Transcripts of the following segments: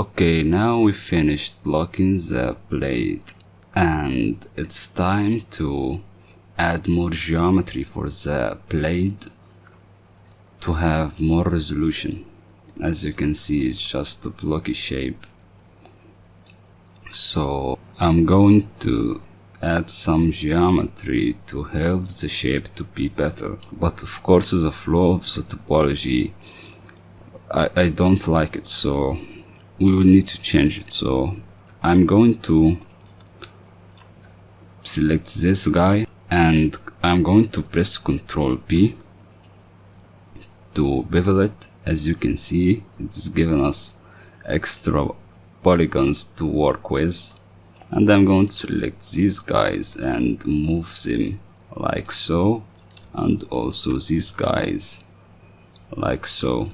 Okay, now we finished blocking the blade, and it's time to add more geometry for the blade to have more resolution. As you can see, it's just a blocky shape. So I'm going to add some geometry to help the shape to be better, but of course the flow of the topology, I don't like it, so we will need to change it. So I'm going to select this guy, and I'm going to press Ctrl P to bevel it. As you can see, it's given us extra polygons to work with, and I'm going to select these guys and move them like so, and also these guys like so.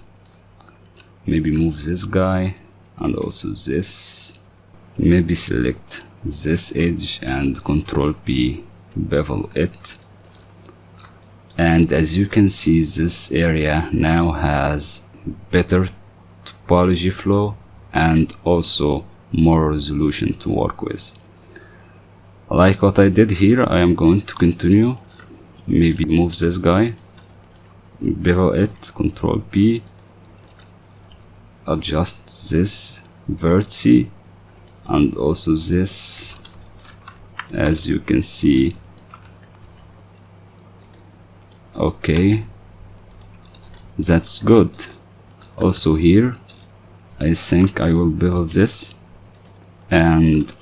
Maybe move this guy and also this. Maybe select this edge and Ctrl P, bevel it. And as you can see, this area now has better topology flow and also more resolution to work with. Like what I did here, I am going to continue. Maybe move this guy, bevel it, Ctrl P, adjust this vertex and also this. As you can see, okay, that's good. Also here, I think I will bevel this and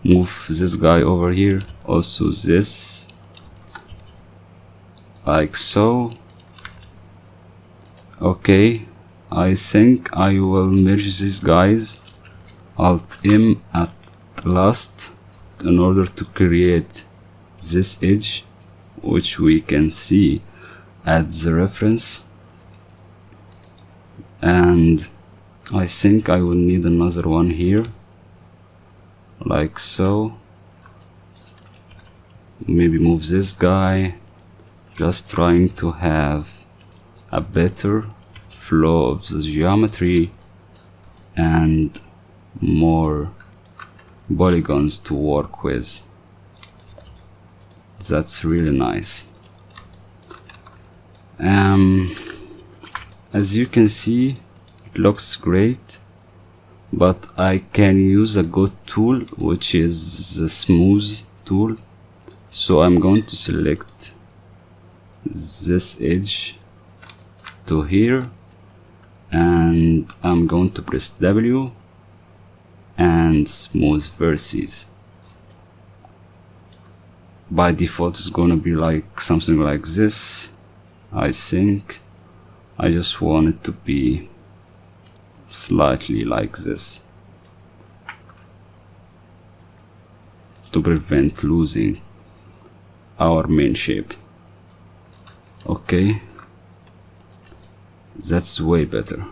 move this guy over here, also this, like so. Okay, I think I will merge these guys, Alt M at last, in order to create this edge, which we can see at the reference. And I think I will need another one here, like so. Maybe move this guy, just trying to have a better flow of the geometry and more polygons to work with. That's really nice. As you can see, it looks great, but I can use a good tool, which is the smooth tool. So I'm going to select this edge to here, and I'm going to press W and smooth vertices. By default it's gonna be like something like this. I think I just want it to be slightly like this to prevent losing our main shape. Okay, that's way better.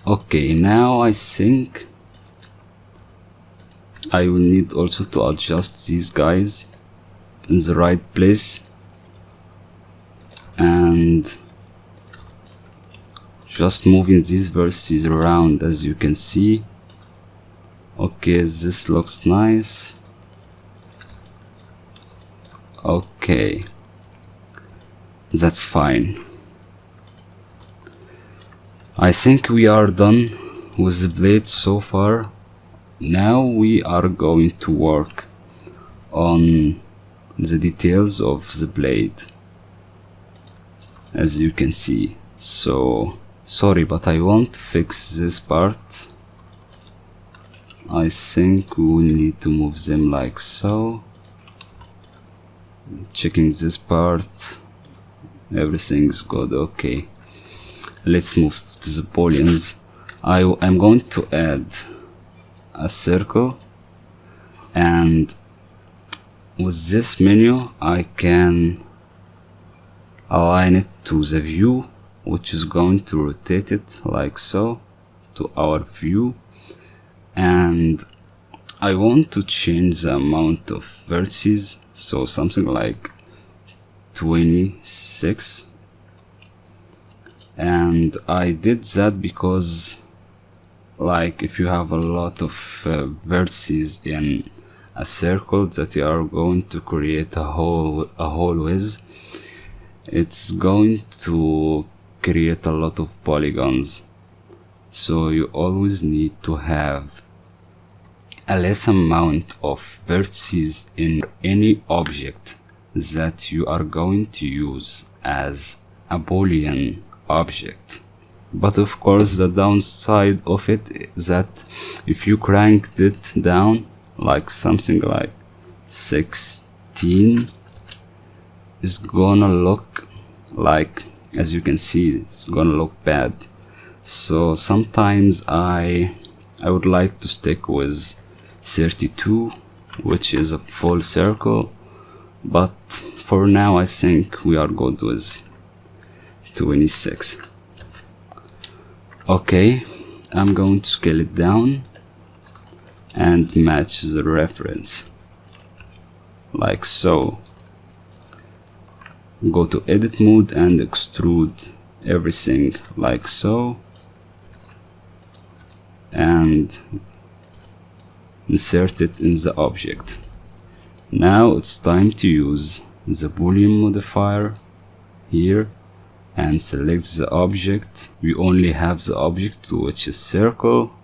Okay, now I think I will need also to adjust these guys in the right place and just moving these vertices around. As you can see, okay, this looks nice. Okay, that's fine. I think we are done with the blade so far. Now we are going to work on the details of the blade, as you can see. So sorry, but I want to fix this part. I think we will need to move them like so. Checking this part, everything's good. Okay, let's move to the booleans. I'm going to add a circle, and with this menu I can align it to the view, which is going to rotate it like so to our view. And I want to change the amount of vertices, so something like 26. And I did that because, like, if you have a lot of vertices in a circle that you are going to create a hole with, it's going to create a lot of polygons. So you always need to have a less amount of vertices in any object that you are going to use as a boolean object. But of course the downside of it is that if you cranked it down like something like 16, it's gonna look like, as you can see, it's gonna look bad. So sometimes I would like to stick with 32, which is a full circle, but for now I think we are good with 26. Okay, I'm going to scale it down and match the reference like so. Go to edit mode and extrude everything like so, and insert it in the object. Now it's time to use the boolean modifier here and select the object. We only have the object, which is circle,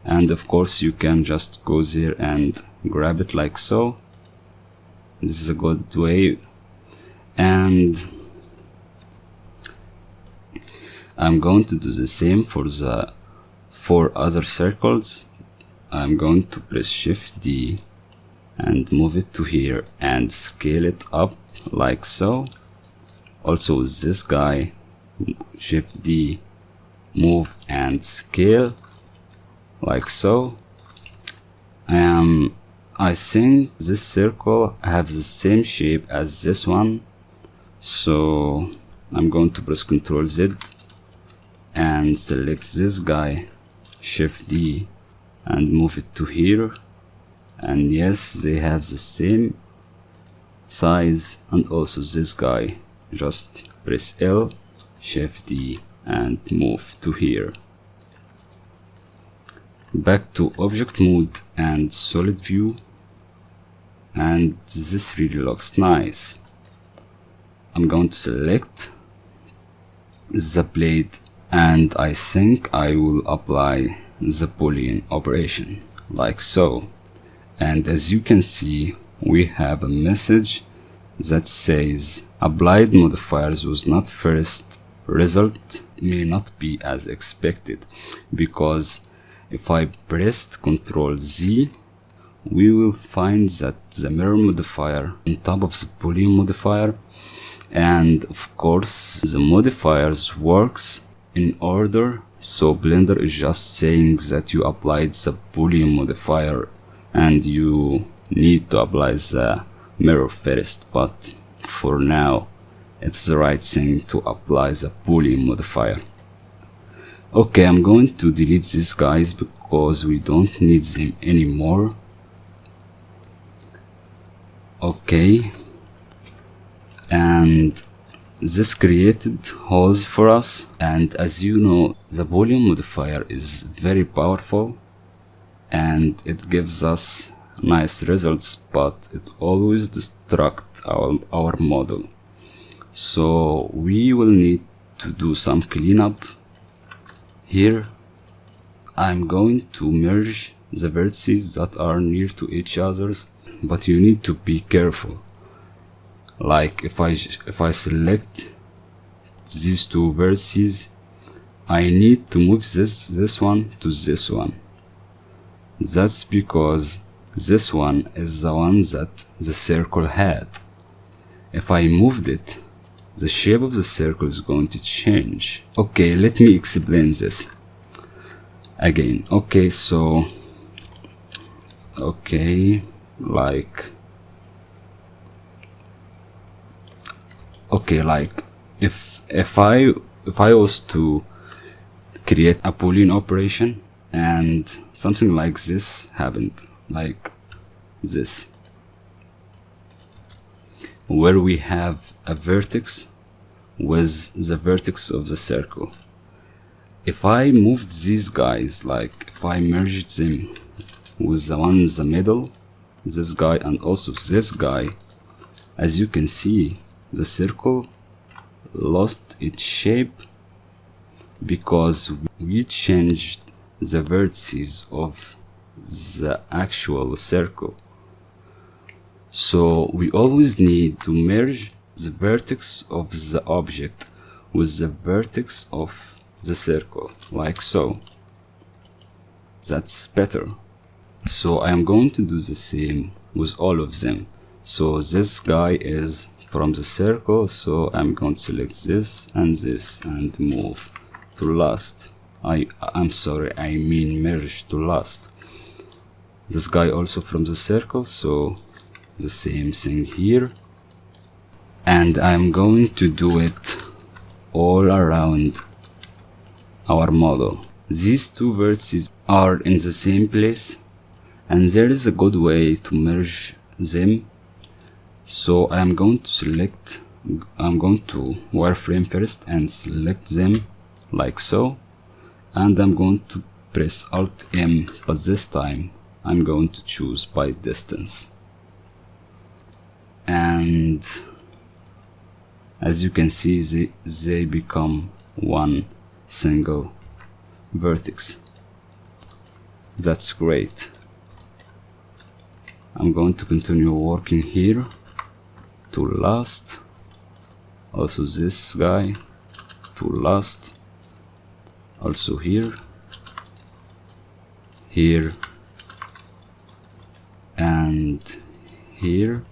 and of course you can just go there and grab it like so. This is a good way. And I'm going to do the same for the 4 other circles. I'm going to press Shift D and move it to here and scale it up like so. Also with this guy, Shift D, move and scale like so. I think this circle has the same shape as this one, so I'm going to press Ctrl Z and select this guy, Shift D, and move it to here. And yes, they have the same size. And also this guy, just press L, Shift D, and move to here. Back to object mode and solid view, and this really looks nice. I'm going to select the blade, and I think I will apply the boolean operation like so. And as you can see, we have a message that says applied modifiers was not first, result may not be as expected, because if I pressed Ctrl Z, we will find that the mirror modifier on top of the boolean modifier, and of course the modifiers works in order. So Blender is just saying that you applied the boolean modifier and you need to apply the mirror first, but for now it's the right thing to apply the boolean modifier. Okay, I'm going to delete these guys because we don't need them anymore. Okay, and this created holes for us, and as you know, the boolean modifier is very powerful and it gives us nice results, but it always destructs our model. So we will need to do some cleanup. Here I'm going to merge the vertices that are near to each other, but you need to be careful. Like if I select these 2 vertices, I need to move this one to this one. That's because this one is the one that the circle had. If I moved it, the shape of the circle is going to change. Okay, let me explain this again. Okay, so like if I was to create a boolean operation and something like this happened, like this, where we have a vertex with the vertex of the circle. If I moved these guys, like if I merged them with the one in the middle, this guy and also this guy, as you can see, the circle lost its shape because we changed the vertices of the actual circle. So we always need to merge the vertex of the object with the vertex of the circle, like so. That's better. So I am going to do the same with all of them. So this guy is from the circle, so I'm going to select this and move to last. I'm sorry, I mean merge to last. This guy also from the circle, so the same thing here. And I'm going to do it all around our model. These two vertices are in the same place, and there is a good way to merge them. So I'm going to wireframe first and select them like so, and I'm going to press Alt M, but this time I'm going to choose by distance. And as you can see, they become one single vertex. That's great. I'm going to continue working here to last, also this guy to last, also here, and here.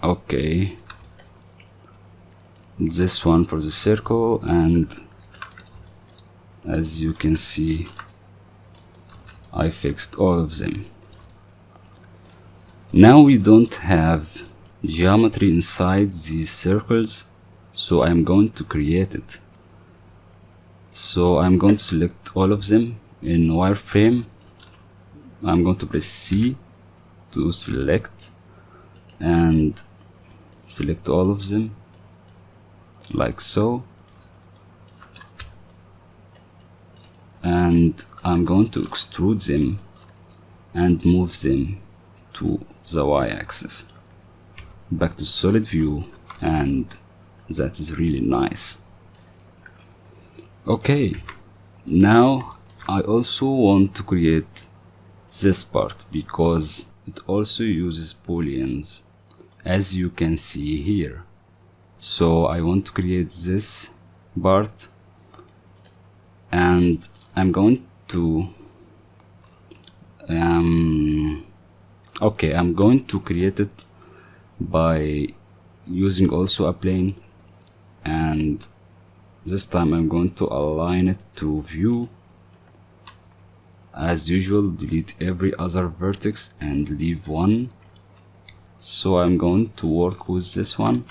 Okay, this one for the circle, and as you can see, I fixed all of them. Now we don't have geometry inside these circles, so I'm going to create it. So I'm going to select all of them in wireframe. I'm going to press C to select and select all of them like so, and I'm going to extrude them and move them to the y-axis back to solid view, and that is really nice. Okay, now I also want to create this part because it also uses booleans, as you can see here. So I want to create this part, and I'm going to I'm going to create it by using also a plane, and this time I'm going to align it to view. As usual, delete every other vertex and leave one. So I'm going to work with this one,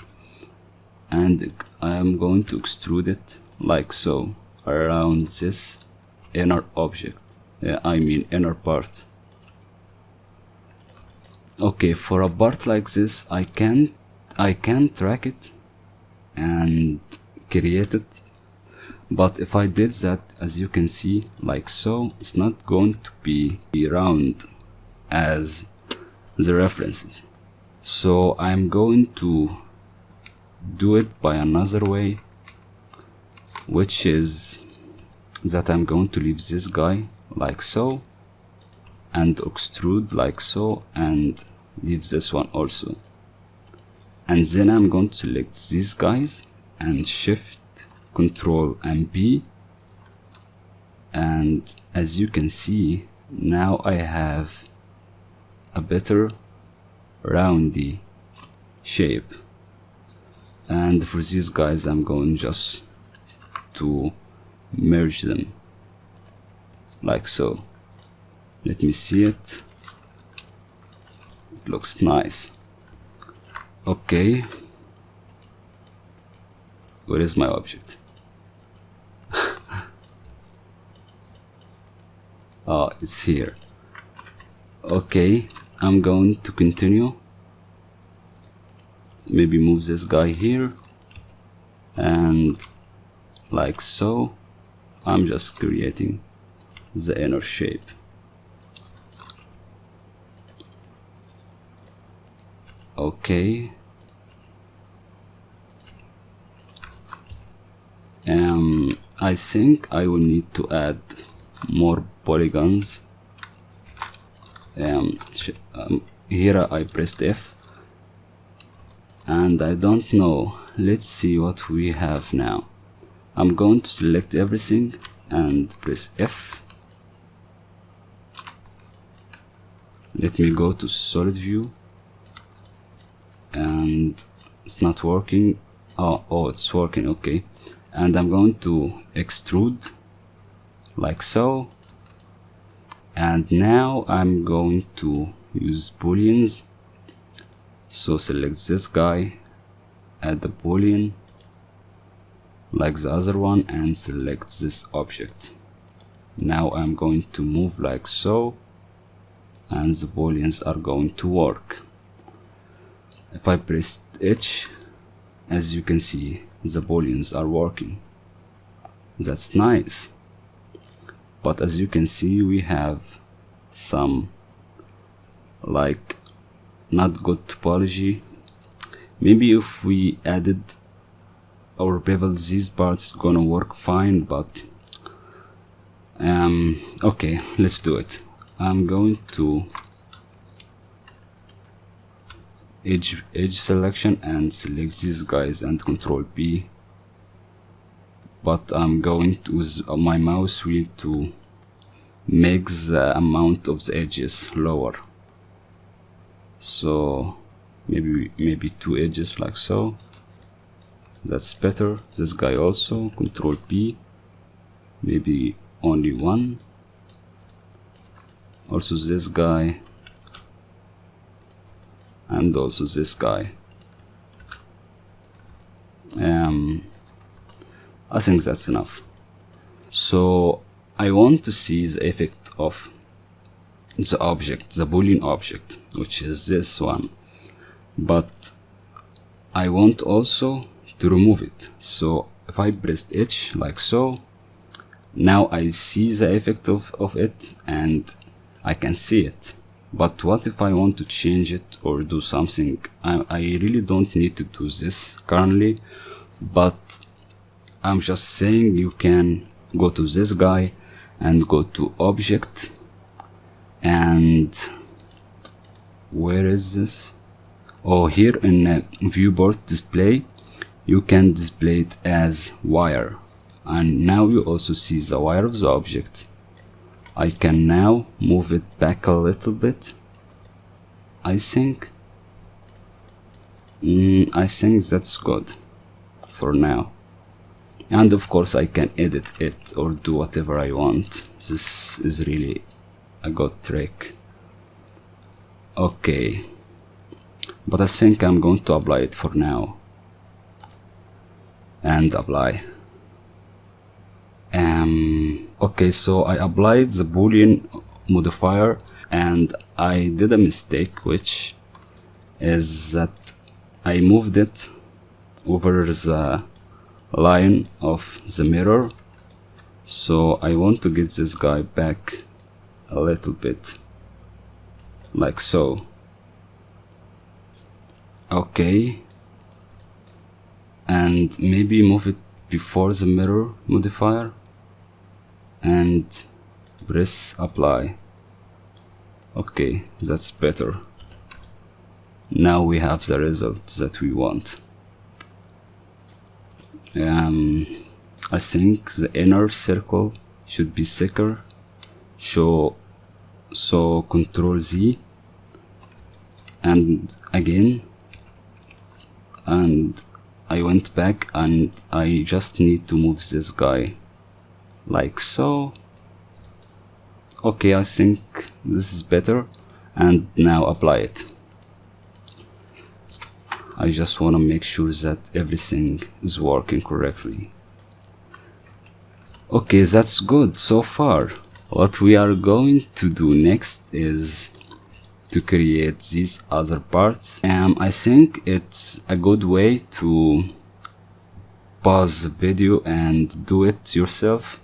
and I'm going to extrude it like so around this inner object, inner part. Okay, for a part like this, I can track it and create it, but if I did that, as you can see, like so, it's not going to be round as the references. So I'm going to do it by another way, which is that I'm going to leave this guy like so and extrude like so and leave this one also, and then I'm going to select these guys and shift Control and B, and as you can see, now I have a better roundy shape. And for these guys, I'm going just to merge them like so. Let me see it. It looks nice. Okay, where is my object? Oh, it's here. Okay, I'm going to continue, maybe move this guy here, and like so. I'm just creating the inner shape. Okay. I think I will need to add more polygons. Here I pressed F, and I don't know. Let's see what we have now. I'm going to select everything and press F. Let me go to solid view, and it's not working. Oh, it's working. Okay. And I'm going to extrude like so, and now I'm going to use booleans. So select this guy, add the boolean like the other one, and select this object. Now I'm going to move like so, and the booleans are going to work. If I press H, as you can see, the booleans are working. That's nice. But as you can see, we have some like not good topology. Maybe if we added or beveled these parts, gonna work fine, but okay, let's do it. I'm going to edge selection and select these guys and Control P, but I'm going to use my mouse wheel to make the amount of the edges lower. So maybe 2 edges like so. That's better. This guy also, Control P, maybe only 1. Also this guy, and also this guy. I think that's enough. So I want to see the effect of the object, the boolean object, which is this one, but I want also to remove it. So if I press H like so, now I see the effect of it and I can see it. But what if I want to change it or do something? I really don't need to do this currently, but I'm just saying you can go to this guy and go to object, and where is this? Oh, here in viewport display, you can display it as wire, and now you also see the wire of the object. I can now move it back a little bit. I think that's good for now. And of course I can edit it or do whatever I want. This is really a good trick. Okay, but I think I'm going to apply it for now. And apply. Okay, so I applied the boolean modifier, and I did a mistake, which is that I moved it over the line of the mirror. So I want to get this guy back a little bit, like so. Okay, and maybe move it before the mirror modifier and press apply. Okay, that's better. Now we have the result that we want. I think the inner circle should be thicker. So Control Z, and again, and I went back, and I just need to move this guy like so. Okay, I think this is better, and now apply it. I just want to make sure that everything is working correctly. Okay, that's good so far. What we are going to do next is to create these other parts. I think it's a good way to pause the video and do it yourself,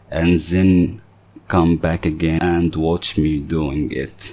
and then come back again and watch me doing it.